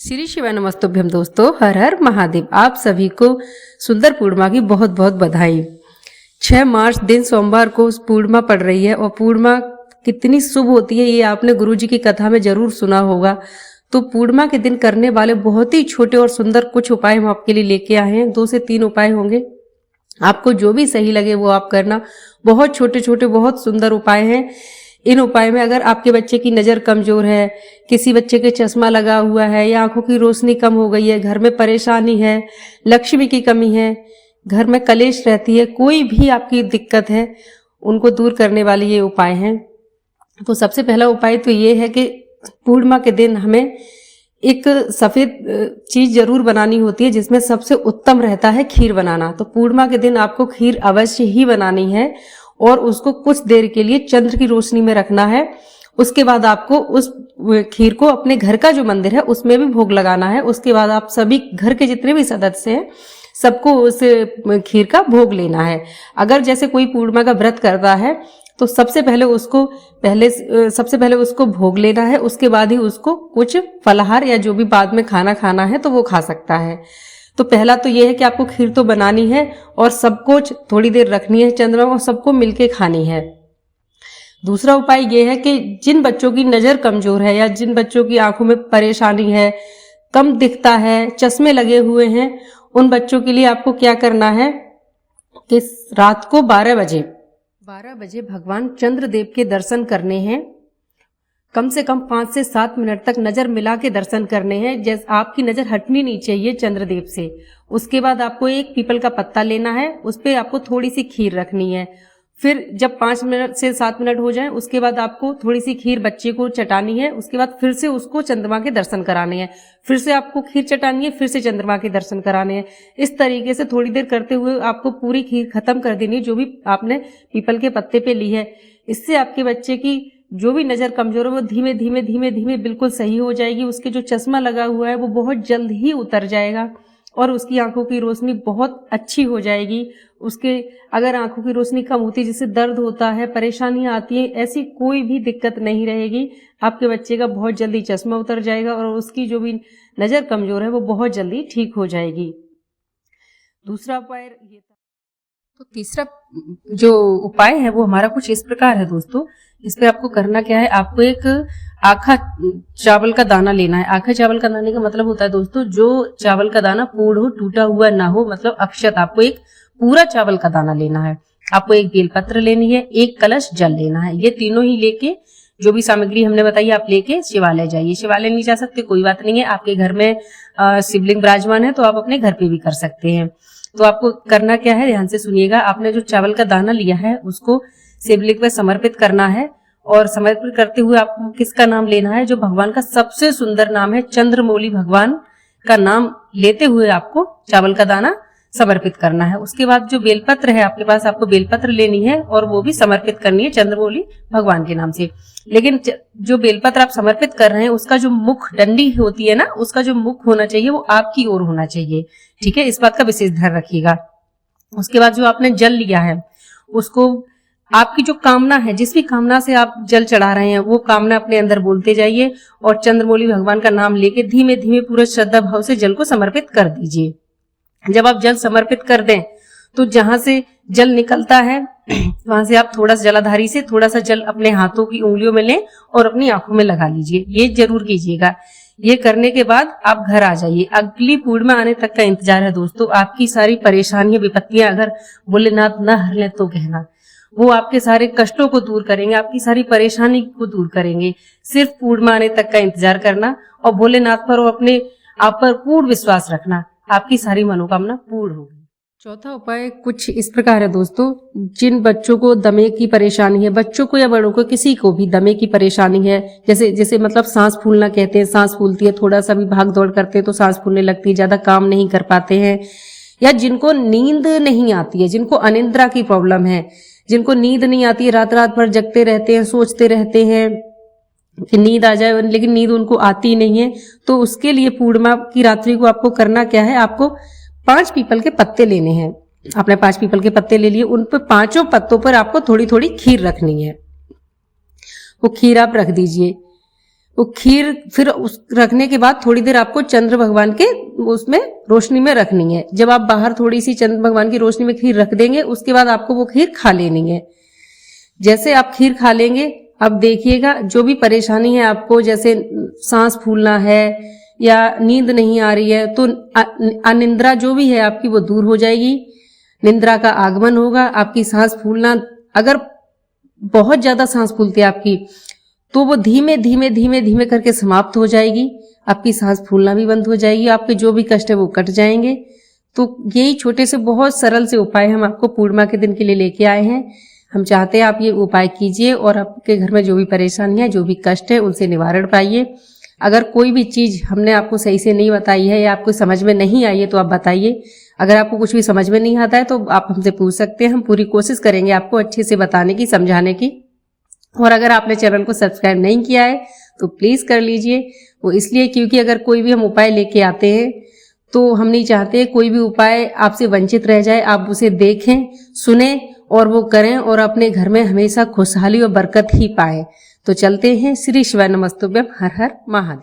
श्री शिवाय नमस्तुभ्यम दोस्तों, हर हर महादेव। आप सभी को सुंदर पूर्णिमा की बहुत बहुत बधाई। 6 मार्च दिन सोमवार को पूर्णिमा पड़ रही है और पूर्णिमा कितनी शुभ होती है ये आपने गुरुजी की कथा में जरूर सुना होगा। तो पूर्णिमा के दिन करने वाले बहुत ही छोटे और सुंदर कुछ उपाय हम आपके लिए लेके आए हैं। 2 से 3 उपाय होंगे, आपको जो भी सही लगे वो आप करना। बहुत छोटे छोटे बहुत सुंदर उपाय हैं। इन उपाय में अगर आपके बच्चे की नज़र कमजोर है, किसी बच्चे के चश्मा लगा हुआ है या आंखों की रोशनी कम हो गई है, घर में परेशानी है, लक्ष्मी की कमी है, घर में कलेश रहती है, कोई भी आपकी दिक्कत है, उनको दूर करने वाले ये उपाय हैं। तो सबसे पहला उपाय तो ये है कि पूर्णिमा के दिन हमें एक सफ़ेद चीज़ जरूर बनानी होती है जिसमें सबसे उत्तम रहता है खीर बनाना। तो पूर्णिमा के दिन आपको खीर अवश्य ही बनानी है और उसको कुछ देर के लिए चंद्र की रोशनी में रखना है। उसके बाद आपको उस खीर को अपने घर का जो मंदिर है उसमें भी भोग लगाना है। उसके बाद आप सभी घर के जितने भी सदस्य हैं सबको उस खीर का भोग लेना है। अगर जैसे कोई पूर्णिमा का व्रत करता है तो सबसे पहले उसको भोग लेना है, उसके बाद ही उसको कुछ फलाहार या जो भी बाद में खाना है तो वो खा सकता है। तो पहला तो ये है कि आपको खीर तो बनानी है और सबको थोड़ी देर रखनी है चंद्रमा और सबको मिलके खानी है। दूसरा उपाय ये है कि जिन बच्चों की नज़र कमजोर है या जिन बच्चों की आंखों में परेशानी है, कम दिखता है, चश्मे लगे हुए हैं, उन बच्चों के लिए आपको क्या करना है कि रात को 12 बजे भगवान चंद्रदेव के दर्शन करने हैं। कम से कम 5 से 7 मिनट तक नजर मिला के दर्शन करने हैं। जैसे आपकी नजर हटनी नहीं चाहिए चंद्रदेव से। उसके बाद आपको एक पीपल का पत्ता लेना है, उस पर आपको थोड़ी सी खीर रखनी है। फिर जब 5 मिनट से 7 मिनट हो जाए उसके बाद आपको थोड़ी सी खीर बच्चे को चटानी है। उसके बाद फिर से उसको चंद्रमा के दर्शन कराने हैं, फिर से आपको खीर चटानी है, फिर से चंद्रमा के दर्शन कराने हैं। इस तरीके से थोड़ी देर करते हुए आपको पूरी खीर खत्म कर देनी है जो भी आपने पीपल के पत्ते पे ली है। इससे आपके बच्चे की जो भी नज़र कमजोर है वो धीमे धीमे बिल्कुल सही हो जाएगी। उसके जो चश्मा लगा हुआ है वो बहुत जल्द ही उतर जाएगा और उसकी आंखों की रोशनी बहुत अच्छी हो जाएगी। उसके अगर आंखों की रोशनी कम होती है, जिससे दर्द होता है, परेशानियां आती हैं, ऐसी कोई भी दिक्कत नहीं रहेगी। आपके बच्चे का बहुत जल्दी चश्मा उतर जाएगा और उसकी जो भी नज़र कमजोर है वो बहुत जल्दी ठीक हो जाएगी। दूसरा उपाय ये था। तो तीसरा जो उपाय है वो हमारा कुछ इस प्रकार है दोस्तों। इस पे आपको करना क्या है, आपको एक आखा चावल का दाना लेना है। आखा चावल का दाने का मतलब होता है दोस्तों जो चावल का दाना पूर्ण हो, टूटा हुआ ना हो, मतलब अक्षत। आपको एक पूरा चावल का दाना लेना है। आपको एक बेलपत्र लेनी है, एक कलश जल लेना है। ये तीनों ही लेके जो भी सामग्री हमने बताई आप लेके शिवालय जाइए। शिवालय नहीं जा सकते कोई बात नहीं है, आपके घर में शिवलिंग विराजमान है तो आप अपने घर पे भी कर सकते हैं। तो आपको करना क्या है, ध्यान से सुनिएगा। आपने जो चावल का दाना लिया है उसको शिवलिंग पे समर्पित करना है और समर्पित करते हुए आपको किसका नाम लेना है, जो भगवान का सबसे सुंदर नाम है चंद्रमौली भगवान का नाम लेते हुए आपको चावल का दाना समर्पित करना है। उसके बाद जो बेलपत्र है आपके पास, आपको बेलपत्र लेनी है और वो भी समर्पित करनी है चंद्रमौली भगवान के नाम से। लेकिन जो बेलपत्र आप समर्पित कर रहे हैं उसका जो मुख डंडी होती है ना, उसका जो मुख होना चाहिए वो आपकी ओर होना चाहिए। ठीक है, इस बात का विशेष ध्यान रखिएगा। उसके बाद जो आपने जल लिया है उसको आपकी जो कामना है, जिस भी कामना से आप जल चढ़ा रहे हैं वो कामना अपने अंदर बोलते जाइए और चंद्रमौली भगवान का नाम लेके धीमे धीमे पूरे श्रद्धा भाव से जल को समर्पित कर दीजिए। जब आप जल समर्पित कर दें तो जहां से जल निकलता है वहां से आप थोड़ा सा जलाधारी से थोड़ा सा जल अपने हाथों की उंगलियों में लें और अपनी आंखों में लगा लीजिए। ये जरूर कीजिएगा। ये करने के बाद आप घर आ जाइए। अगली पूर्णिमा आने तक का इंतजार है दोस्तों। आपकी सारी परेशानियां विपत्तियां अगर भोलेनाथ न हर ले तो कहना, वो आपके सारे कष्टों को दूर करेंगे, आपकी सारी परेशानी को दूर करेंगे। सिर्फ पूर्णिमा आने तक का इंतजार करना और भोलेनाथ पर और अपने आप पर पूर्ण विश्वास रखना, आपकी सारी मनोकामना पूर्ण होगी। चौथा उपाय कुछ इस प्रकार है दोस्तों। जिन बच्चों को दमे की परेशानी है, बच्चों को या बड़ों को, किसी को भी दमे की परेशानी है, जैसे मतलब सांस फूलना कहते हैं, सांस फूलती है, थोड़ा सा भी भाग दौड़ करते हैं तो सांस फूलने लगती है, ज्यादा काम नहीं कर पाते हैं, या जिनको नींद नहीं आती है, जिनको अनिद्रा की प्रॉब्लम है, जिनको नींद नहीं आती है, रात रात भर जगते रहते हैं, सोचते रहते हैं कि नींद आ जाए लेकिन नींद उनको आती नहीं है, तो उसके लिए पूर्णिमा की रात्रि को आपको करना क्या है, आपको 5 पीपल के पत्ते लेने हैं। आपने 5 पीपल के पत्ते ले लिए, उन पर 5 पत्तों पर आपको थोड़ी थोड़ी खीर रखनी है। वो खीर आप रख दीजिए। वो खीर फिर उस रखने के बाद थोड़ी देर आपको चंद्र भगवान के उसमें रोशनी में रखनी है। जब आप बाहर थोड़ी सी चंद्र भगवान की रोशनी में खीर रख देंगे, उसके बाद आपको वो खीर खा लेनी है। जैसे आप खीर खा लेंगे, अब देखिएगा जो भी परेशानी है आपको, जैसे सांस फूलना है या नींद नहीं आ रही है, तो अनिद्रा जो भी है आपकी वो दूर हो जाएगी, निद्रा का आगमन होगा। आपकी सांस फूलना, अगर बहुत ज्यादा सांस फूलती है आपकी, तो वो धीमे धीमे धीमे धीमे करके समाप्त हो जाएगी। आपकी सांस फूलना भी बंद हो जाएगी, आपके जो भी कष्ट है वो कट जाएंगे। तो यही छोटे से बहुत सरल से उपाय हम आपको पूर्णिमा के दिन के लिए लेके आए हैं। हम चाहते हैं आप ये उपाय कीजिए और आपके घर में जो भी परेशानी है, जो भी कष्ट है, उनसे निवारण पाइए। अगर कोई भी चीज हमने आपको सही से नहीं बताई है या आपको समझ में नहीं आई है तो आप बताइए। अगर आपको कुछ भी समझ में नहीं आता है तो आप हमसे पूछ सकते हैं, हम पूरी कोशिश करेंगे आपको अच्छे से बताने की, समझाने की। और अगर आपने चैनल को सब्सक्राइब नहीं किया है तो प्लीज कर लीजिए। वो इसलिए क्योंकि अगर कोई भी हम उपाय लेके आते हैं तो हम नहीं चाहते कोई भी उपाय आपसे वंचित रह जाए। आप उसे देखें, सुने और वो करें और अपने घर में हमेशा खुशहाली और बरकत ही पाए। तो चलते हैं। श्री शिवाय नमस्तुभ्यम। हर हर महादेव।